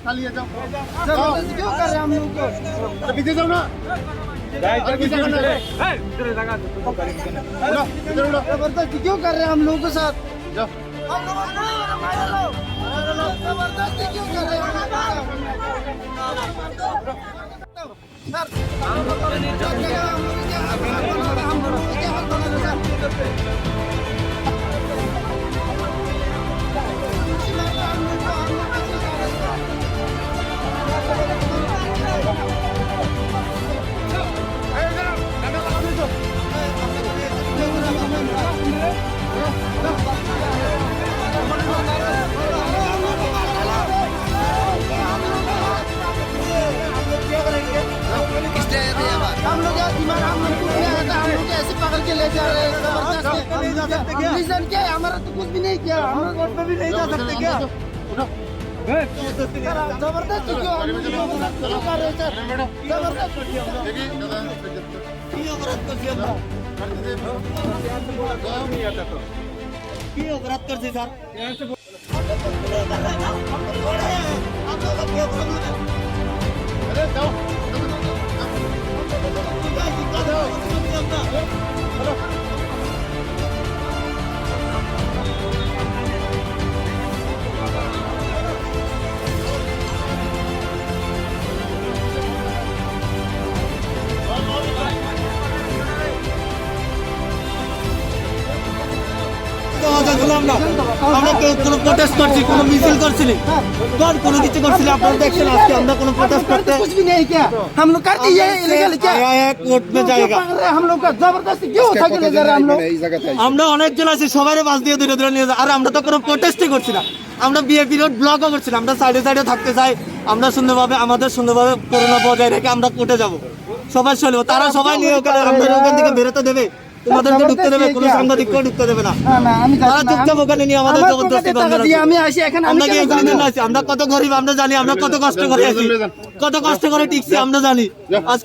खाली है, जाओ जबरदस्ती क्यों कर रहे हैं हम लोग को? अरे पीछे जाओ ना, अरे पीछे करना है, उड़ा, इधर उड़ा, जबरदस्ती क्यों कर रहे हैं हम लोगों के साथ? जाओ हम लोग जबरदस्ती क्यों कर रहे हैं? सर, हम लोग को नहीं चाहिए, हम लोग क्या हाल बना रहे हैं? हम लोग यार दिमाग हम लोग को क्या आता है, हम लोग ऐसे पकड़ के ले जा रहे हैं जबरदस्ती। रीजन क्या है? हमारा तो कुछ भी नहीं किया, हम लोग कोर्ट में भी नहीं जा सकते क्या? जबरदस्ती क्यों हम लोग जबरदस्ती क्यों कर रहे हैं सर? जबरदस्ती देखिए क्यों अपराध करते हैं? क्यों अपराध करते सर? अरे जाओ আমরা কোনো প্রোটেস্ট করছি, কোনো মিছিল করছি না, কোনো কিছু করছি না। আপনারা দেখছেন আজকে আমরা কোনো প্রোটেস্ট করতে कुछ भी नहीं किया, हम लोग करते ये इलीगल क्या है? कोर्ट में जाएगा। हम लोग का जबरदस्ती क्यों उठा के ले जा रहे हैं? हम लोग আমরা অনেকজন আছি, সবাইরে বাস দিয়ে দূরে দূরে নিয়ে যায়। আর আমরা তো কোনো প্রোটেস্টই করছি না, আমরা বিএপি রোড ব্লকও করছি না। আমরা সাইডে সাইডে থাকতে চাই, আমরা সুন্দরভাবে আমাদের সুন্দরভাবে করোনা বজায় রেখে আমরা কোর্টে যাব। সবাই চলবে, তারা সবাই নিয়ে ওখানে আমাদের ওখান থেকে বেরোতে দেবে, তোমাদেরকে ঢুকতে দেবে, কোনো সাংবাদিককেও ঢুকতে দেবে না। তারা চুপচাপ ওখানে নিয়ে আমাদের জবরদস্তি বন্ধ রাখছে। আমরা কি এখানে দিন আছি? আমরা কত গরিব আমরা জানি, আমরা কত কষ্ট করে আছি, কত কষ্ট করে টিকছি আমরা জানি। আজকে